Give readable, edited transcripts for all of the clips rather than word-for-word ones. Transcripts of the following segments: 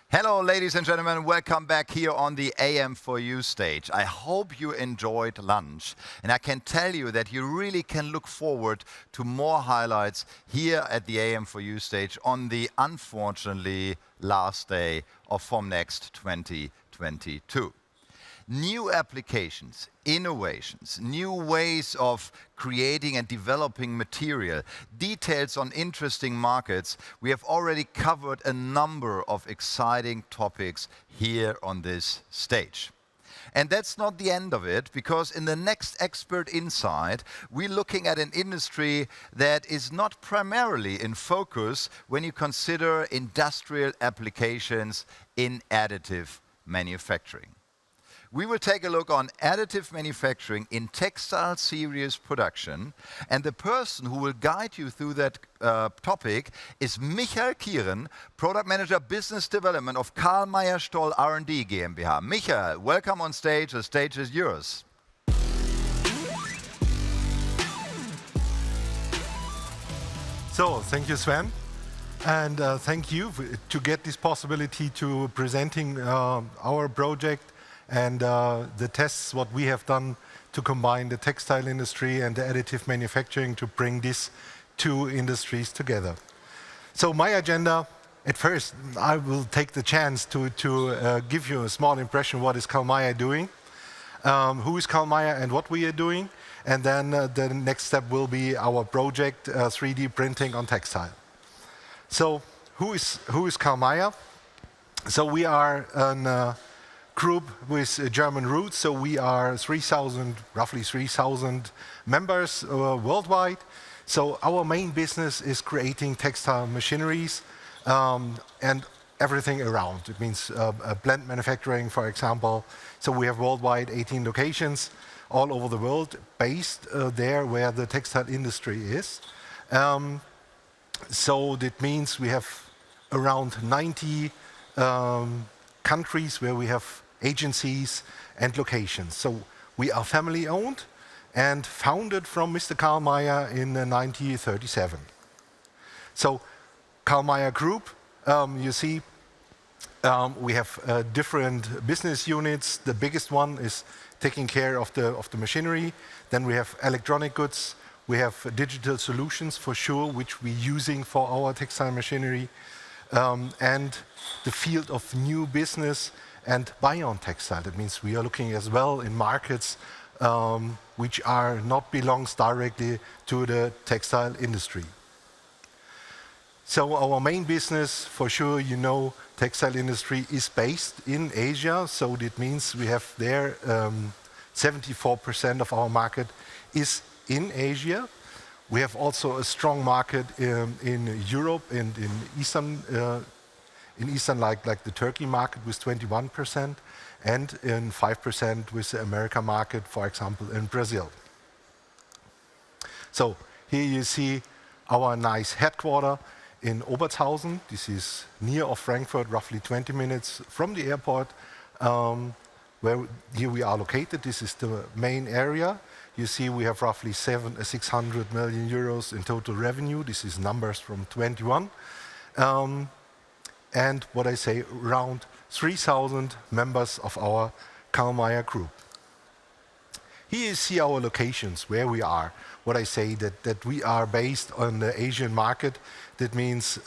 Hello, ladies and gentlemen. Welcome back here on the AM4U stage. I hope you enjoyed lunch. And I can tell you that you really can look forward to more highlights here at the AM4U stage on the unfortunately last day of Formnext 2022. New applications, innovations, new ways of creating and developing material, details on interesting markets. We have already covered a number of exciting topics here on this stage. And that's not the end of it, because in the next Expert Insight, we're looking at an industry that is not primarily in focus when you consider industrial applications in additive manufacturing. We will take a look on additive manufacturing in textile series production, and the person who will guide you through that topic is Kieren, Product Manager Business Development of Karl Meyer Stoll R&D GmbH. Michael, welcome on stage. The stage is yours. So, thank you, Sven, and thank you to get this possibility to presenting our project and the tests, what we have done to combine the textile industry and the additive manufacturing to bring these two industries together. So my agenda, at first, I will take the chance to give you a small impression what is Karl Meyer doing, who is Karl Meyer and what we are doing, and then the next step will be our project 3D printing on textile. So who is Karl Meyer? So we are a group with German roots, so we are roughly 3,000 members worldwide. So our main business is creating textile machineries and everything around. It means blend manufacturing, for example. So we have worldwide 18 locations all over the world, based there where the textile industry is. So that means we have around 90 countries where we have agencies and locations. So we are family owned and founded from Mr. Karl Meyer in 1937. So Karl Meyer Group, you see, we have different business units. The biggest one is taking care of the machinery. Then we have electronic goods. We have digital solutions for sure, which we're using for our textile machinery. And the field of new business and buy-on textile. That means we are looking as well in markets which are not belongs directly to the textile industry. So our main business, for sure, you know, textile industry is based in Asia. So that means we have there 74% of our market is in Asia. We have also a strong market in Europe and in Eastern, like the Turkey market with 21%, and in 5% with the American market, for example, in Brazil. So here you see our nice headquarter in Obertshausen. This is near of Frankfurt, roughly 20 minutes from the airport, where here we are located. This is the main area. You see we have roughly 600 million euros in total revenue. This is numbers from 21. And what I say, around 3,000 members of our Karl Meyer Group. Here you see our locations, where we are. What I say, that we are based on the Asian market. That means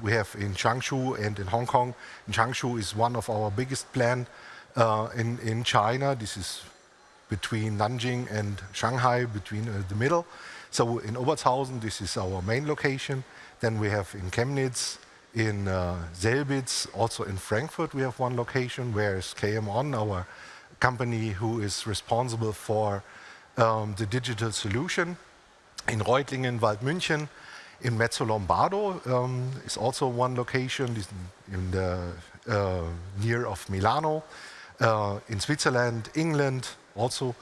we have in Changshu and in Hong Kong. And Changshu is one of our biggest plants in China. This is between Nanjing and Shanghai, between the middle. So in Obertshausen, this is our main location. Then we have in Chemnitz, in Selbitz, also in Frankfurt, we have one location, where is KM-On, our company who is responsible for the digital solution. In Reutlingen, Waldmünchen, in Mezzo-Lombardo is also one location in the near of Milano. In Switzerland, England also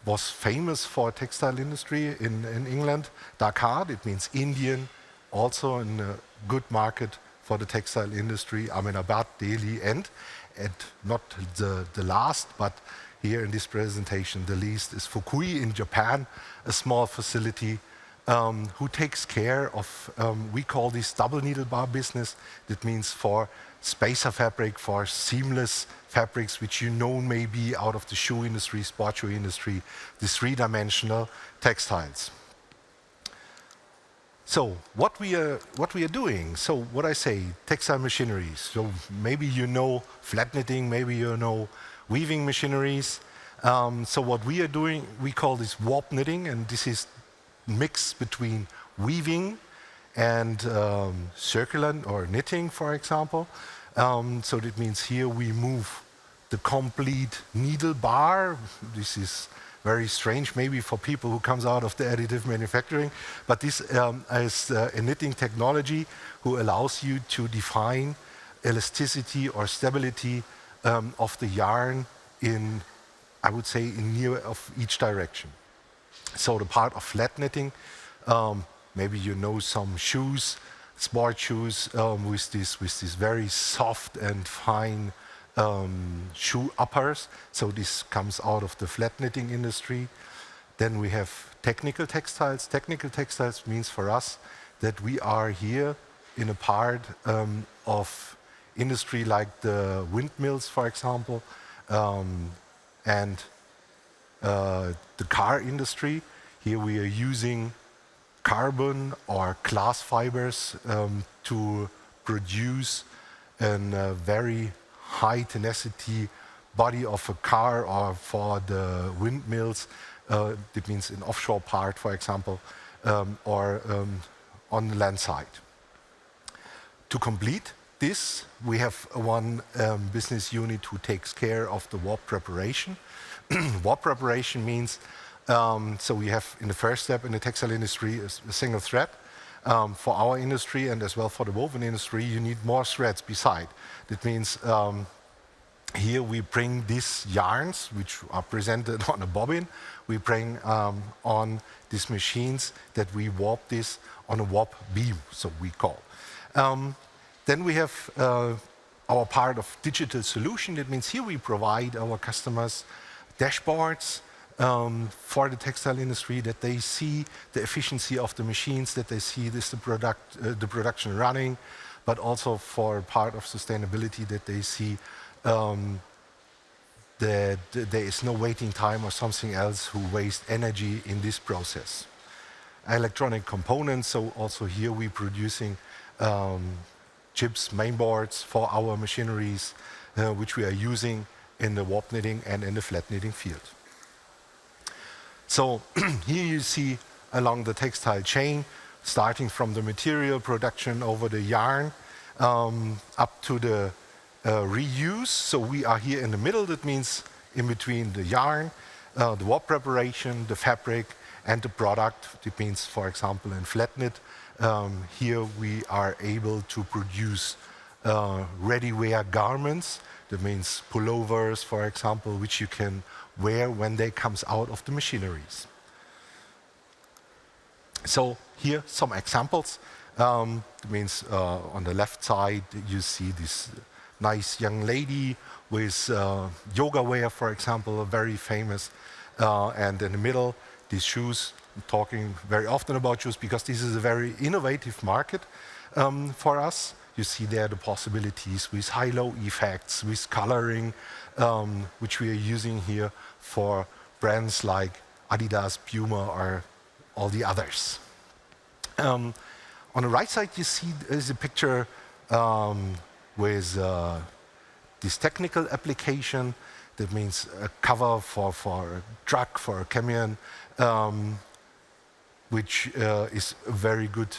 was famous for textile industry in England. Dakar, it means Indian, also in a good market for the textile industry. Ahmedabad, Delhi, and not the last, but here in this presentation, the least is Fukui in Japan, a small facility who takes care of, we call this double needle bar business. That means for spacer fabric for seamless fabrics, which you know may be out of the shoe industry, sport shoe industry, the three-dimensional textiles. So what we are doing, so what I say, textile machineries. So maybe you know flat knitting, maybe you know weaving machineries. So what we are doing, we call this warp knitting, and this is mix between weaving and circular or knitting, for example. So that means here we move the complete needle bar. This is very strange maybe for people who comes out of the additive manufacturing, but this is a knitting technology who allows you to define elasticity or stability of the yarn in, I would say, in near of each direction. So the part of flat knitting, maybe you know some shoes, sport shoes with this very soft and fine shoe uppers. So this comes out of the flat knitting industry. Then we have technical textiles. Technical textiles means for us that we are here in a part of industry like the windmills, for example, and the car industry. Here we are using carbon or glass fibers to produce a very high tenacity body of a car, or for the windmills, that means an offshore part, for example, or on the land side. To complete this, we have one business unit who takes care of the warp preparation. Warp preparation means, so we have in the first step in the textile industry a single thread. For our industry and as well for the woven industry, you need more threads beside. That means here we bring these yarns, which are presented on a bobbin, we bring on these machines that we warp this on a warp beam, so we call. Then we have our part of digital solution. That means here we provide our customers dashboards for the textile industry, that they see the efficiency of the machines, that they see this the production running, but also for part of sustainability, that they see that there is no waiting time or something else who waste energy in this process. Electronic components, so also here we're producing chips, mainboards for our machineries, which we are using in the warp knitting and in the flat knitting field. So here you see along the textile chain, starting from the material production over the yarn up to the reuse. So we are here in the middle. That means in between the yarn, the warp preparation, the fabric, and the product. That means, for example, in flat knit, here we are able to produce ready-wear garments. That means pullovers, for example, which you can wear when they comes out of the machineries. So here some examples. It means on the left side you see this nice young lady with yoga wear, for example, very famous. And in the middle, these shoes. I'm talking very often about shoes because this is a very innovative market for us. You see there the possibilities with high-low effects, with coloring, which we are using here for brands like Adidas, Puma, or all the others. On the right side, you see is a picture with this technical application. That means a cover for a truck, for a camion, which is a very good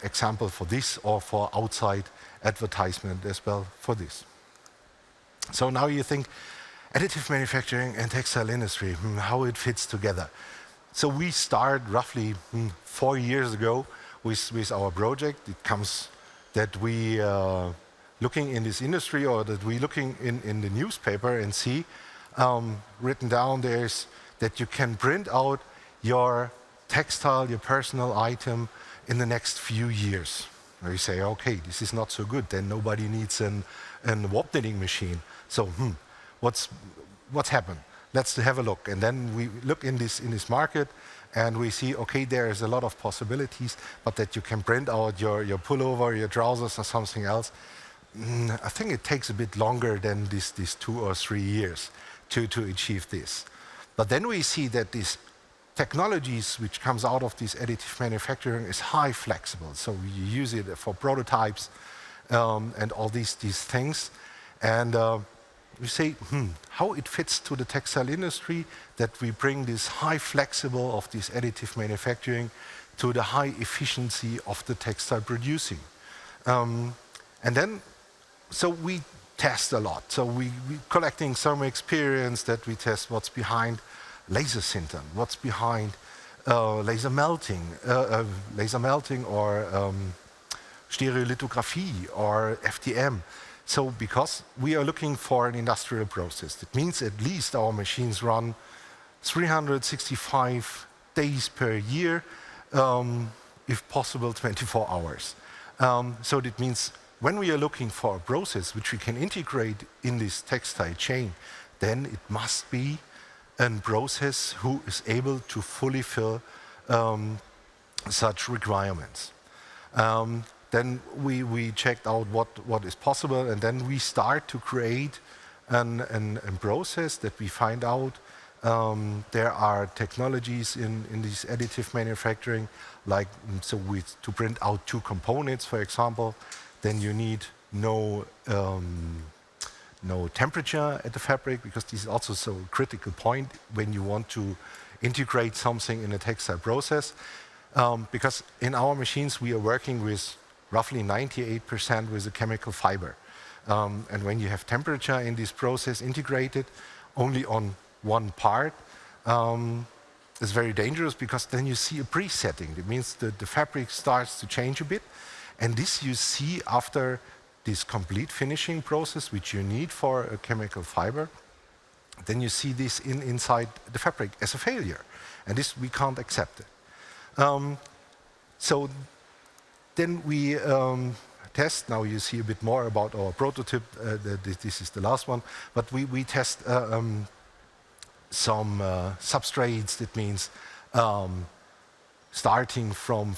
example for this, or for outside advertisement as well for this. So now you think additive manufacturing and textile industry, how it fits together. So we started roughly 4 years ago with our project. It comes that we looking in this industry, or that we looking in the newspaper and see written down there's that you can print out your textile, your personal item in the next few years. Where you say, okay, this is not so good, then nobody needs a warp knitting machine. So what's happened? Let's have a look. And then we look in this market and we see, okay, there is a lot of possibilities, but that you can print out your pullover, your trousers or something else I think it takes a bit longer than these 2 or 3 years to achieve this. But then we see that these technologies which comes out of this additive manufacturing is high flexible. So you use it for prototypes and all these things. And we say, how it fits to the textile industry that we bring this high flexible of this additive manufacturing to the high efficiency of the textile producing. And then, so we test a lot. So we collecting some experience that we test what's behind laser sintern, what's behind laser melting or stereolithography or FDM. So because we are looking for an industrial process, it means at least our machines run 365 days per year, if possible 24 hours. So that means when we are looking for a process which we can integrate in this textile chain, then it must be a process who is able to fully fill such requirements. Then we checked out what is possible, and then we start to create a process that we find out there are technologies in this additive manufacturing, like to print out 2 components, for example, then you need no temperature at the fabric, because this is also so a critical point when you want to integrate something in a textile process. Because in our machines we are working with roughly 98% with a chemical fiber. And when you have temperature in this process integrated only on one part, it's very dangerous, because then you see a presetting. It means that the fabric starts to change a bit. And this you see after this complete finishing process, which you need for a chemical fiber. Then you see this inside the fabric as a failure. And this we can't accept it. So then we test. Now you see a bit more about our prototype. This is the last one. But we test some substrates. That means starting from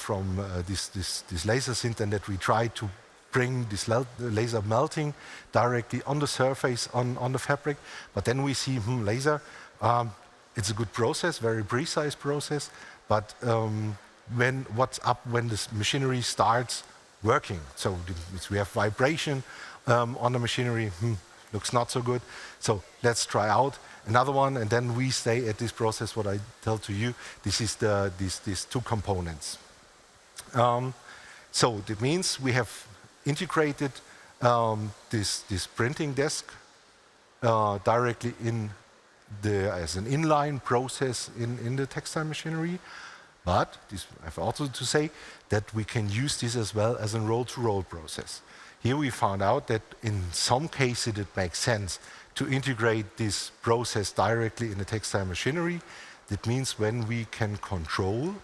this laser sintern, that we try to bring this laser melting directly on the surface on the fabric. But then we see laser. It's a good process, very precise process. But what's up when this machinery starts working? So we have vibration on the machinery. Looks not so good. So let's try out another one, and then we stay at this process. What I tell to you, this is these 2 components. So that means we have integrated this printing desk directly as an inline process in the textile machinery. But I have also to say that we can use this as well as a roll-to-roll process. Here we found out that in some cases it makes sense to integrate this process directly in the textile machinery. That means when we can control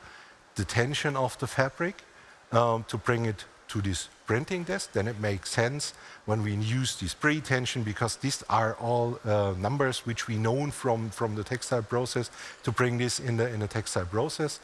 the tension of the fabric to bring it to this printing desk, then it makes sense when we use this pre-tension, because these are all numbers which we know from the textile process, to bring this in the textile process.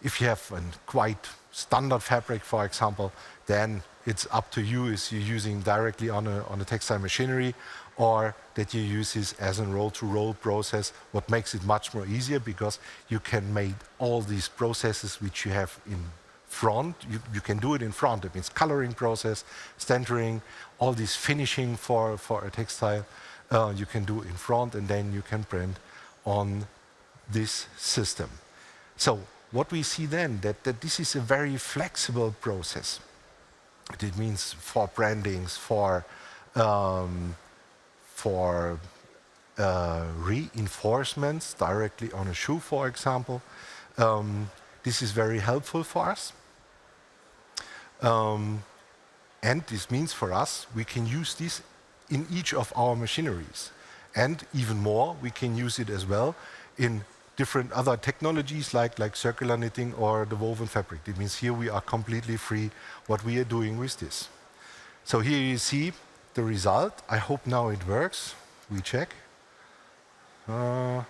If you have a quite standard fabric, for example, then it's up to you if you're using directly on a textile machinery, or that you use this as a roll-to-roll process, what makes it much more easier, because you can make all these processes which you have in front, you can do it in front. It means coloring process, stentering, all this finishing for a textile, you can do in front, and then you can print on this system. So what we see then, that this is a very flexible process. It means for brandings, for reinforcements directly on a shoe, for example. This is very helpful for us. And this means for us, we can use this in each of our machineries. And even more, we can use it as well in different other technologies like circular knitting or the woven fabric. It means here we are completely free what we are doing with this. So here you see the result. I hope now it works. We check. No,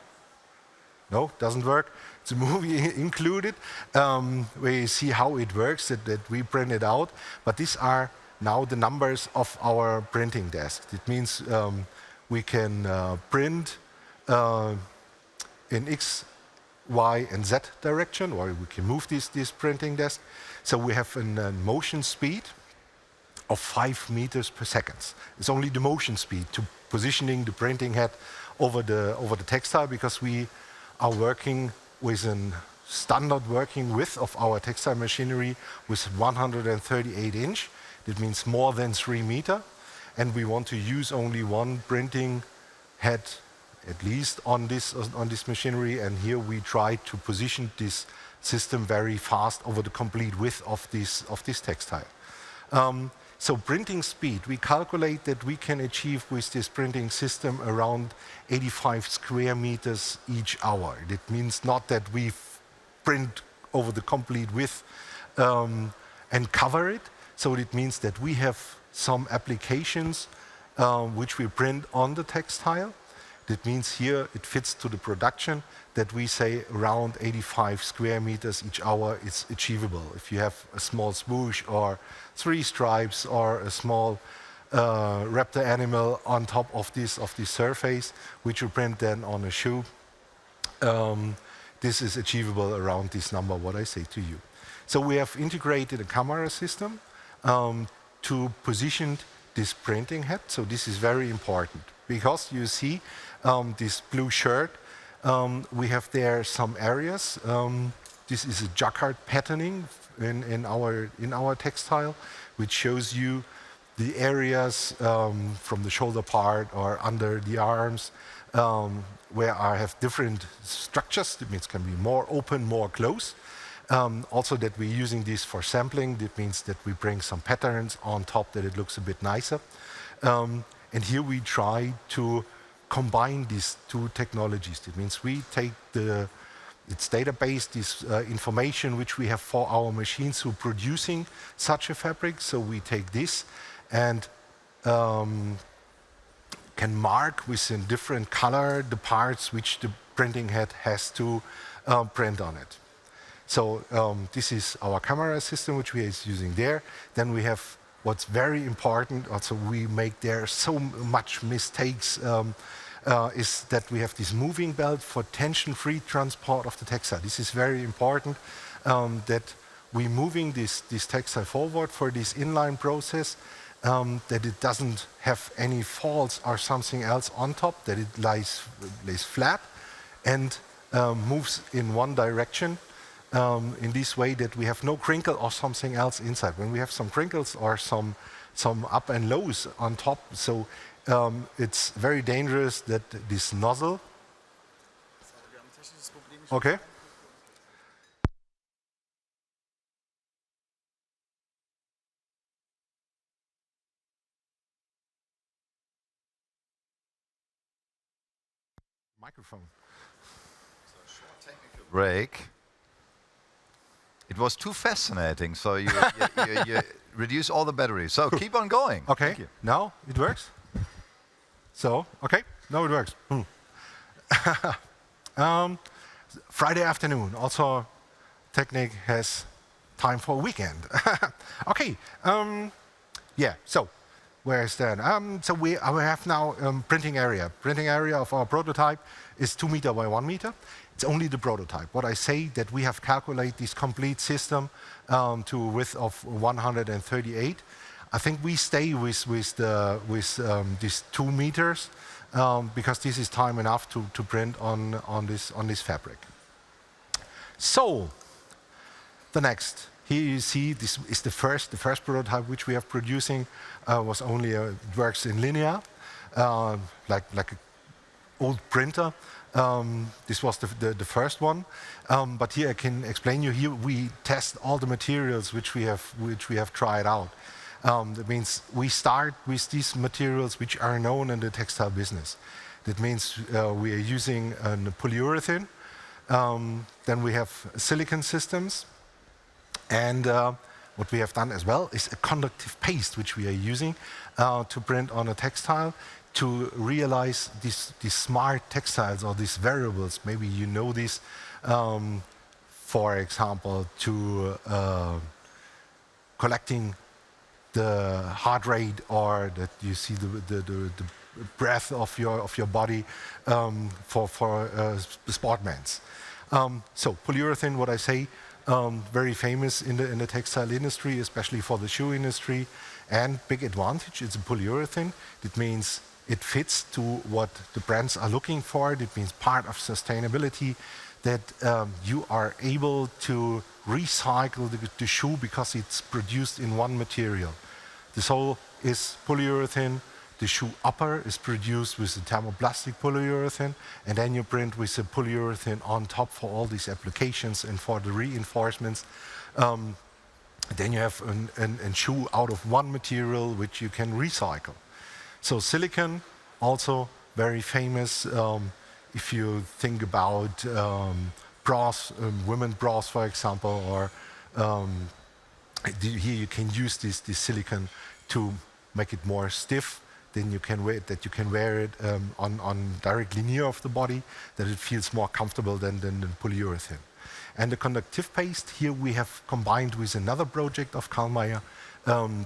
doesn't work. It's a movie included where you see how it works, that we print it out. But these are now the numbers of our printing desk. It means we can print in X, Y, and Z direction, or we can move this printing desk. So we have a motion speed of 5 meters per second. It's only the motion speed to positioning the printing head over the textile, because we are working with a standard working width of our textile machinery with 138 inch. That means more than 3 meter. And we want to use only one printing head, at least on this machinery. And here we try to position this system very fast over the complete width of this textile. So printing speed, we calculate that we can achieve with this printing system around 85 square meters each hour. That means not that we print over the complete width and cover it. So it means that we have some applications which we print on the textile. That means here it fits to the production that we say around 85 square meters each hour is achievable. If you have a small swoosh or 3 stripes or a small raptor animal on top of this surface, which you print then on a shoe, this is achievable around this number, what I say to you. So we have integrated a camera system to position this printing head. So this is very important, because you see this blue shirt, we have there some areas. This is a jacquard patterning in our textile, which shows you the areas from the shoulder part or under the arms, where I have different structures. That means can be more open, more close. Also that we're using this for sampling. That means that we bring some patterns on top that it looks a bit nicer. And here we try to combine these two technologies. That means we take its database, this information which we have for our machines who producing such a fabric. So we take this and can mark with a different color the parts which the printing head has to print on it. So this is our camera system which we are using there. Then we have what's very important, also we make there so much mistakes, is that we have this moving belt for tension-free transport of the textile. This is very important, that we're moving this textile forward for this inline process, that it doesn't have any faults or something else on top, that it lays flat and moves in one direction, in this way that we have no crinkle or something else inside. When we have some crinkles or some up and lows on top, so it's very dangerous that this nozzle. Okay. Microphone. Break. It was too fascinating, so you reduce all the batteries. So keep on going. Okay, now it works? So, okay, now it works. Friday afternoon, also Technic has time for a weekend. Okay, yeah, so where is that? So we have now printing area. Printing area of our prototype is 2 meter by 1 meter. It's only the prototype. What I say that we have calculated this complete system to a width of 138. I think we stay with these 2 meters because this is time enough to print on this fabric. So the next, here you see this is the first prototype which we are producing. Was only it works in linear, like an old printer. This was the first one, but here I can explain you. Here we test all the materials which we have tried out. That means we start with these materials which are known in the textile business. That means we are using polyurethane. Then we have silicon systems, and what we have done as well is a conductive paste which we are using to print on a textile, to realize these smart textiles or these variables. Maybe you know this, for example, to collecting the heart rate, or that you see the breath of your body for sportmans. So polyurethane, what I say, very famous in the textile industry, especially for the shoe industry, and big advantage. It's a polyurethane. It means it fits to what the brands are looking for. It means part of sustainability, that you are able to recycle the shoe because it's produced in one material. The sole is polyurethane. The shoe upper is produced with the thermoplastic polyurethane, and then you print with the polyurethane on top for all these applications and for the reinforcements. Then you have a shoe out of one material which you can recycle. So silicon, also very famous. If you think about bras, women bras, for example, or here you can use this silicon to make it more stiff. Then you can wear it on directly near of the body, that it feels more comfortable than the polyurethane. And the conductive paste, here we have combined with another project of Karl Mayr.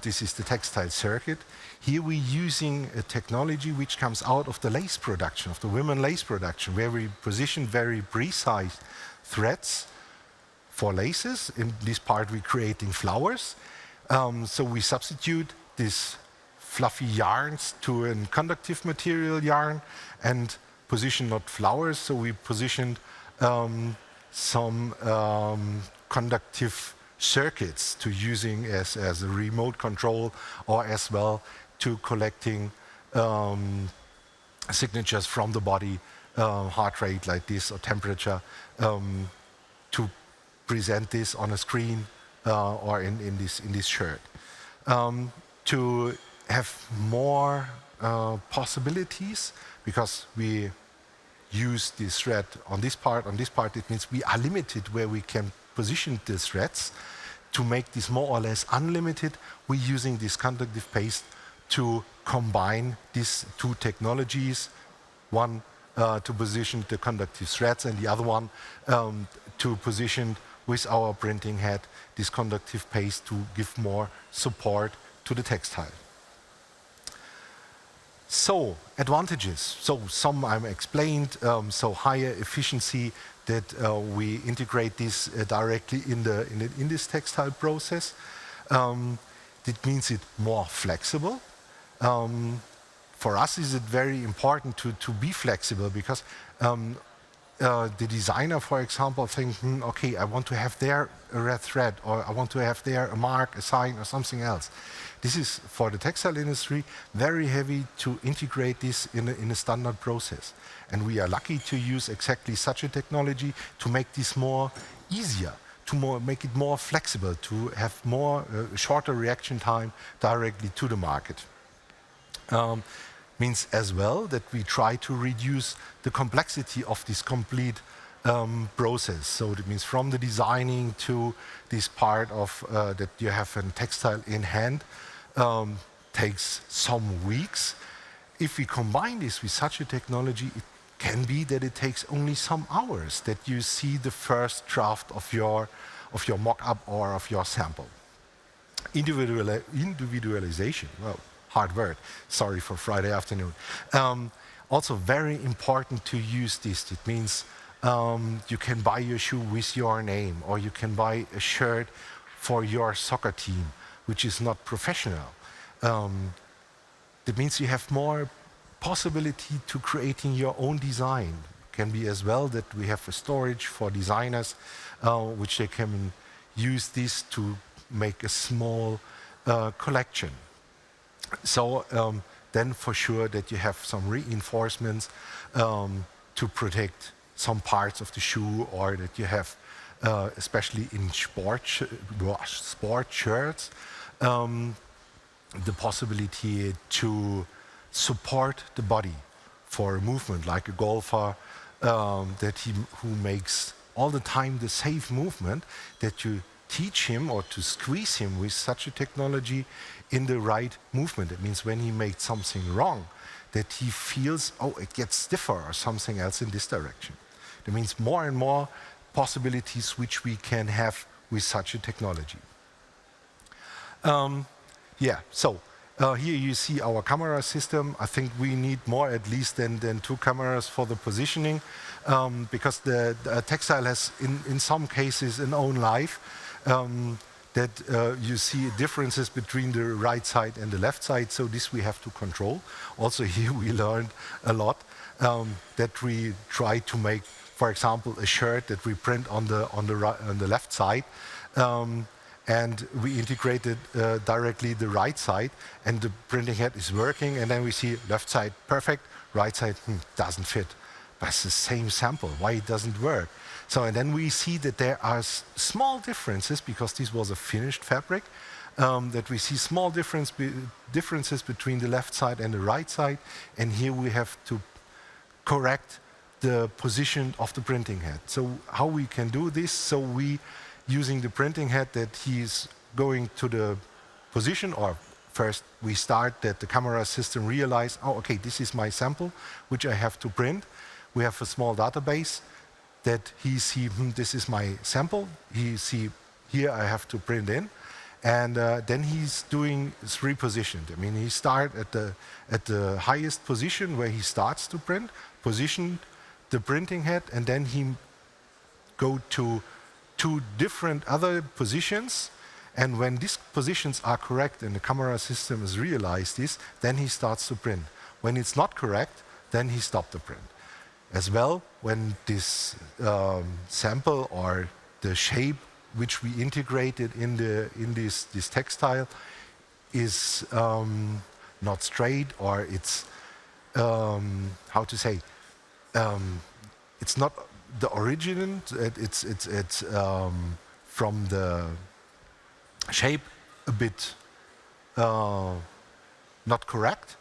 This is the textile circuit. Here we're using a technology which comes out of the lace production, of the women lace production, where we position very precise threads for laces. In this part, we're creating flowers. So we substitute this fluffy yarns to a conductive material yarn and position not flowers. So we positioned some conductive circuits to using as a remote control, or as well to collecting signatures from the body, heart rate like this, or temperature, to present this on a screen or in this shirt. To have more possibilities, because we use this thread on this part, it means we are limited where we can position the threads. To make this more or less unlimited, we're using this conductive paste to combine these two technologies. One to position the conductive threads, and the other one to position with our printing head this conductive paste to give more support to the textile. So, advantages. So some I've explained. So higher efficiency, that we integrate this directly in this textile process. That means it's more flexible. For us, is it very important to be flexible, because the designer, for example, thinks, okay, I want to have there a red thread, or I want to have there a mark, a sign, or something else. This is, for the textile industry, very heavy to integrate this in a standard process. And we are lucky to use exactly such a technology to make this more easier, to make it more flexible, to have more shorter reaction time directly to the market. Means as well that we try to reduce the complexity of this complete process. So that means from the designing to this part of that you have a textile in hand, takes some weeks. If we combine this with such a technology, it can be that it takes only some hours that you see the first draft of your mock-up or of your sample. Individualization, well, hard word, sorry for Friday afternoon. Also very important to use this. It means you can buy your shoe with your name, or you can buy a shirt for your soccer team, which is not professional. That means you have more possibility to creating your own design. It can be as well that we have a storage for designers, which they can use this to make a small collection. So then for sure that you have some reinforcements to protect some parts of the shoe, or that you have, especially in sport shirts, the possibility to support the body for a movement, like a golfer, who makes all the time the safe movement, that you teach him or to squeeze him with such a technology in the right movement. It means when he made something wrong, that he feels, oh, it gets stiffer or something else in this direction. That means more and more possibilities which we can have with such a technology. Yeah, so here you see our camera system. I think we need more at least than 2 cameras for the positioning, because the textile has, in some cases, an own life. That you see differences between the right side and the left side, so this we have to control. Also here we learned a lot, that we try to make, for example, a shirt that we print on the left side, and we integrated directly the right side, and the printing head is working, and then we see left side perfect, right side doesn't fit. But it's the same sample, why it doesn't work? So, and then we see that there are small differences, because this was a finished fabric, that we see small differences between the left side and the right side, and here we have to correct the position of the printing head. So how we can do this? So we, using the printing head, that he's going to the position, or first we start that the camera system realize, oh, okay, this is my sample, which I have to print. We have a small database that he see, this is my sample. He see, here I have to print in. And then he's doing 3 positions. I mean, he start at the highest position where he starts to print, position the printing head, and then he go to 2 different other positions. And when these positions are correct and the camera system has realized this, then he starts to print. When it's not correct, then he stops the print. As well, when this sample or the shape which we integrated in this textile is not straight, or it's how to say, it's not the origin. It's from the shape a bit not correct.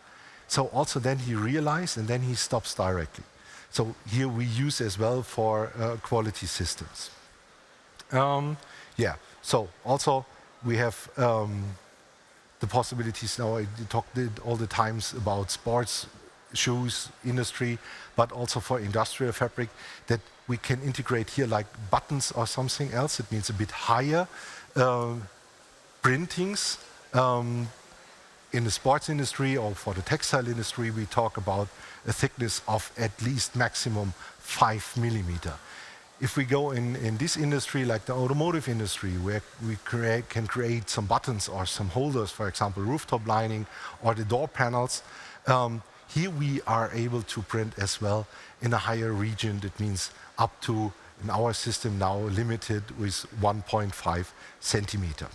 So also then he realized, and then he stops directly. So here we use as well for quality systems. Yeah, so also we have the possibilities now. I talked all the times about sports, shoes, industry, but also for industrial fabric, that we can integrate here like buttons or something else. It means a bit higher printings. In the sports industry or for the textile industry, we talk about a thickness of at least maximum 5 millimeter. If we go in this industry, like the automotive industry, where we can create some buttons or some holders, for example, rooftop lining or the door panels, here we are able to print as well in a higher region. That means up to, in our system now, limited with 1.5 centimeter.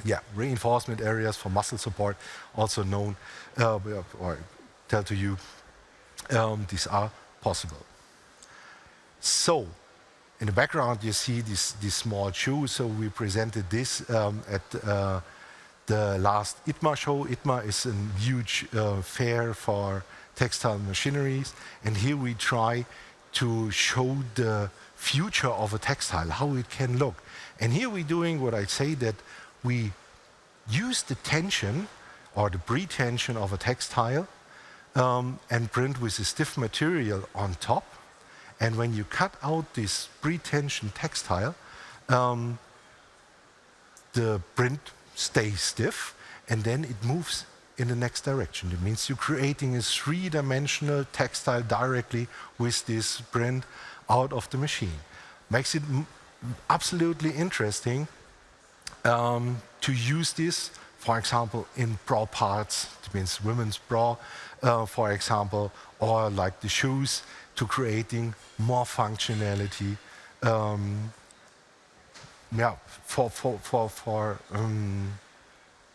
Yeah, reinforcement areas for muscle support, also known, or tell to you, these are possible. So, in the background you see this small shoe. So we presented this at the last ITMA show. ITMA is a huge fair for textile machineries, and here we try to show the future of a textile, how it can look. And here we're doing what I say, that we use the tension or the pre-tension of a textile and print with a stiff material on top. And when you cut out this pre-tension textile, the print stays stiff, and then it moves in the next direction. It means you're creating a 3-dimensional textile directly with this print out of the machine. Makes it absolutely interesting to use this, for example, in bra parts. It means women's bra, for example, or like the shoes, to creating more functionality. Yeah, for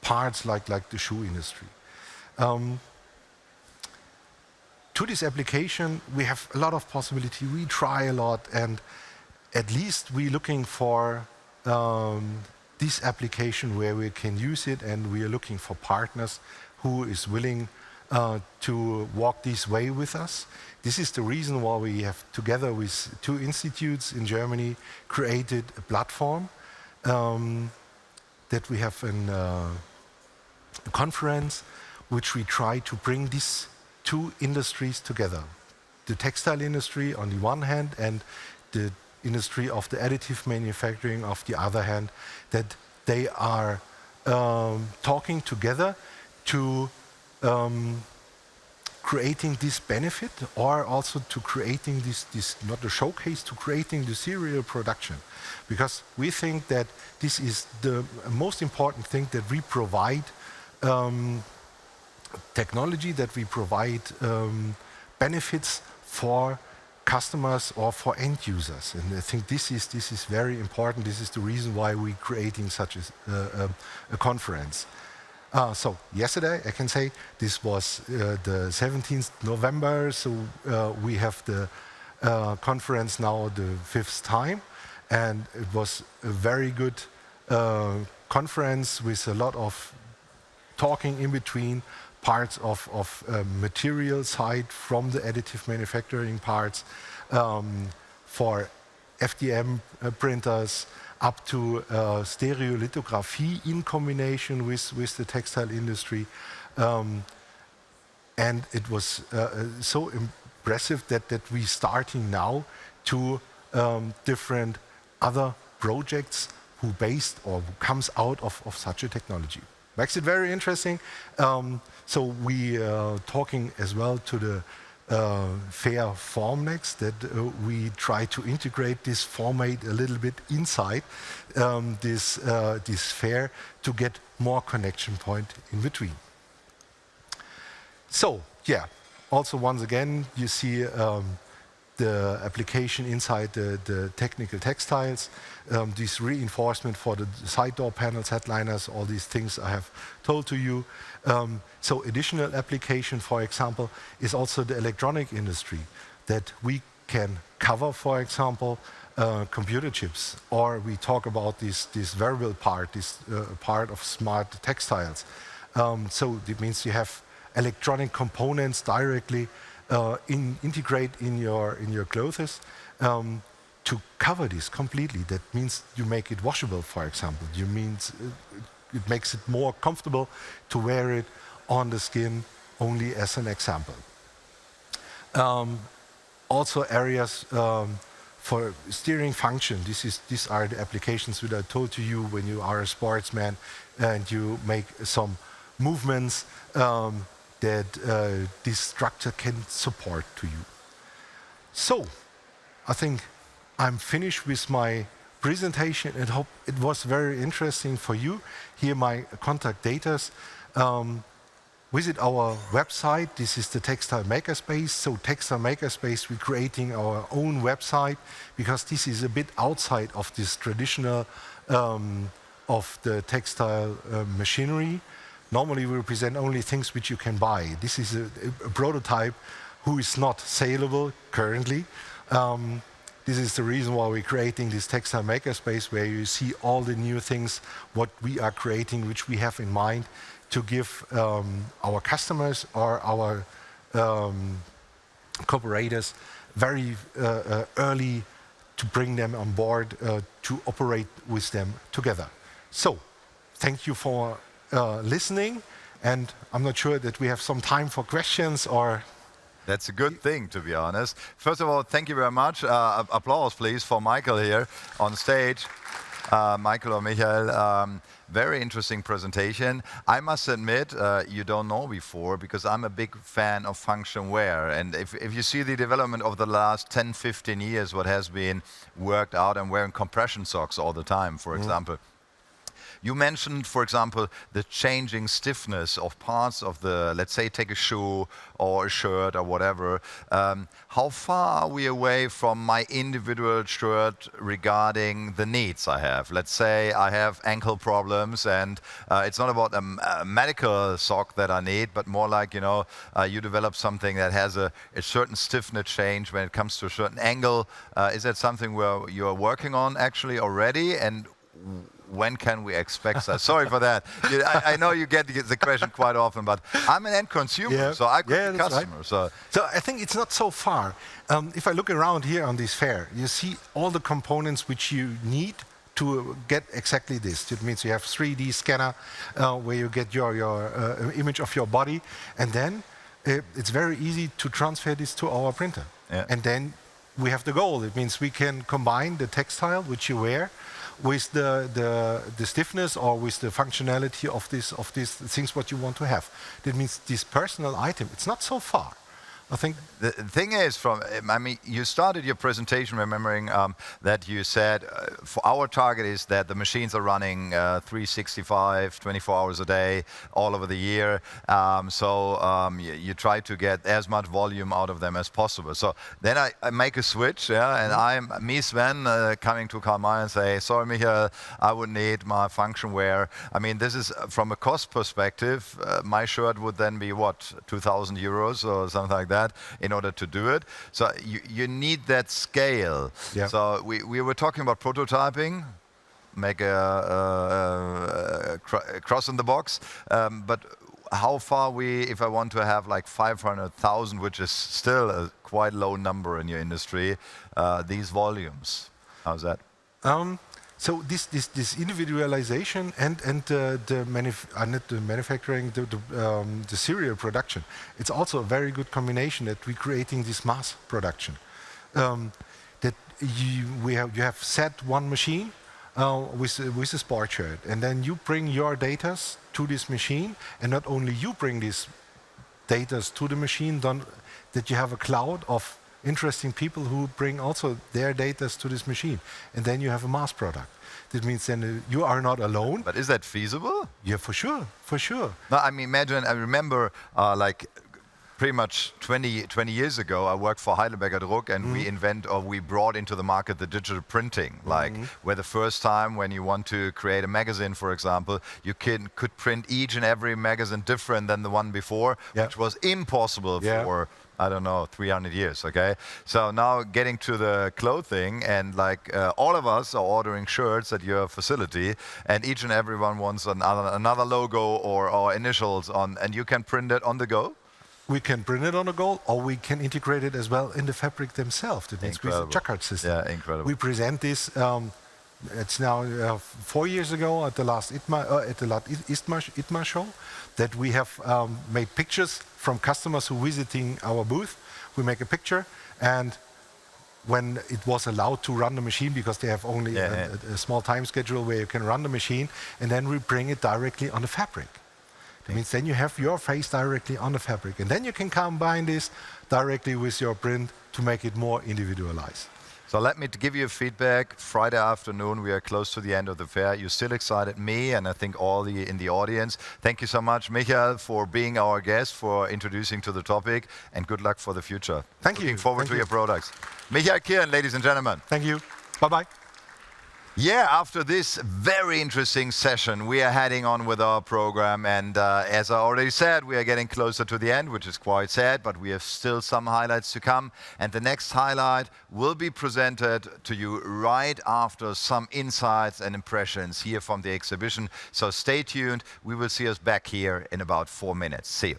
parts like the shoe industry. To this application, we have a lot of possibility. We try a lot, and at least we're looking for this application where we can use it, and we are looking for partners who is willing to walk this way with us. This is the reason why we have, together with 2 institutes in Germany, created a platform that we have a conference which we try to bring these 2 industries together. The textile industry on the one hand, and the industry of the additive manufacturing of the other hand, that they are talking together to creating this benefit, or also to creating this not a showcase, to creating the serial production. Because we think that this is the most important thing, that we provide technology, that we provide benefits for customers or for end users. And I think this is very important. This is the reason why we're creating such a conference. So yesterday, I can say, this was the 17th November, so we have the conference now the 5th time, and it was a very good conference with a lot of talking in between, parts of material side from the additive manufacturing parts, for FDM printers, up to stereolithography in combination with the textile industry. And it was so impressive that we starting now to different other projects who based or who comes out of such a technology. Makes it very interesting. So we talking as well to the fair Formnext, that we try to integrate this format a little bit inside this fair to get more connection point in between. So yeah, also once again you see the application inside the technical textiles, this reinforcement for the side door panels, headliners, all these things I have told to you. So additional application, for example, is also the electronic industry, that we can cover, for example, computer chips, or we talk about this wearable part, this part of smart textiles. So it means you have electronic components directly integrate in your clothes to cover this completely. That means you make it washable, for example. It makes it more comfortable to wear it on the skin, only as an example. Also areas for steering function. These are the applications that I told to you when you are a sportsman and you make some movements that this structure can support to you. So, I think I'm finished with my presentation and hope it was very interesting for you. Here my contact data. Visit our website. This is the Textile Makerspace. So Textile Makerspace, we're creating our own website because this is a bit outside of this traditional of the textile machinery. Normally we present only things which you can buy. This is a prototype who is not saleable currently. This is the reason why we're creating this Textile Makerspace, where you see all the new things, what we are creating, which we have in mind to give our customers or our cooperators very early to bring them on board to operate with them together. So, thank you for listening, and I'm not sure that we have some time for questions or... That's a good thing, to be honest. First of all, thank you very much. Applause, please, for Michael here on stage. Michael or Michael, very interesting presentation. I must admit, you don't know before, because I'm a big fan of function wear. And if you see the development of the last 10, 15 years, what has been worked out, I'm wearing compression socks all the time, for example. You mentioned, for example, the changing stiffness of parts of the, let's say, take a shoe or a shirt or whatever. How far are we away from my individual shirt regarding the needs I have? Let's say I have ankle problems, and it's not about a medical sock that I need, but more like, you know, you develop something that has a certain stiffness change when it comes to a certain angle. Is that something where you're working on actually already? And when can we expect that? Sorry for that. I know you get the question quite often, but I'm an end consumer, so I could be a customer. Right. So I think it's not so far. If I look around here on this fair, you see all the components which you need to get exactly this. It means you have 3D scanner where you get your image of your body, and then it's very easy to transfer this to our printer. Yeah. And then we have the goal. It means we can combine the textile which you wear with the stiffness or with the functionality of these things what you want to have. That means this personal item, it's not so far. I think the thing is, I mean, you started your presentation remembering that you said for our target is that the machines are running 365, 24 hours a day, all over the year. You try to get as much volume out of them as possible. So then I make a switch, yeah, and I'm Sven, coming to Karl May and say, sorry, Michael, I would need my function wear. I mean, this is from a cost perspective. My shirt would then be what, 2,000 euros or something like that, in order to do it. So you need that scale. Yeah. So we were talking about prototyping, make a cross in the box, but how far if I want to have like 500,000, which is still a quite low number in your industry, these volumes, how's that? So this individualization and the manufacturing, the serial production, it's also a very good combination that we're creating this mass production. That you have set one machine with a sport shirt, and then you bring your data to this machine, and not only you bring these data to the machine, that you have a cloud of interesting people who bring also their data to this machine, and then you have a mass product. That means then you are not alone. But is that feasible? Yeah, for sure, for sure. No, I mean, imagine, I remember like pretty much 20 years ago, I worked for Heidelberger Druck, and we brought into the market the digital printing, like where the first time when you want to create a magazine, for example, you could print each and every magazine different than the one before, which was impossible for, I don't know, 300 years, okay? So now getting to the clothing, and like all of us are ordering shirts at your facility, and each and everyone wants another logo or initials on, and you can print it on the go? We can print it on the go, or we can integrate it as well in the fabric themselves. That means with the jacquard system. Yeah, incredible. We present this, it's now 4 years ago at the last ITMA show, that we have made pictures from customers who visiting our booth. We make a picture, and when it was allowed to run the machine, because they have only a small time schedule where you can run the machine, and then we bring it directly on the fabric. That means then you have your face directly on the fabric, and then you can combine this directly with your print to make it more individualized. So let me give you feedback. Friday afternoon, we are close to the end of the fair. You still excited me, and I think all in the audience. Thank you so much, Michael, for being our guest, for introducing to the topic, and good luck for the future. Thank you. Looking forward to your products. Michael Kieren, ladies and gentlemen. Thank you. Bye-bye. Yeah, after this very interesting session, we are heading on with our program, and as I already said, we are getting closer to the end, which is quite sad, but we have still some highlights to come, and the next highlight will be presented to you right after some insights and impressions here from the exhibition. So stay tuned. We will see us back here in about 4 minutes. See you.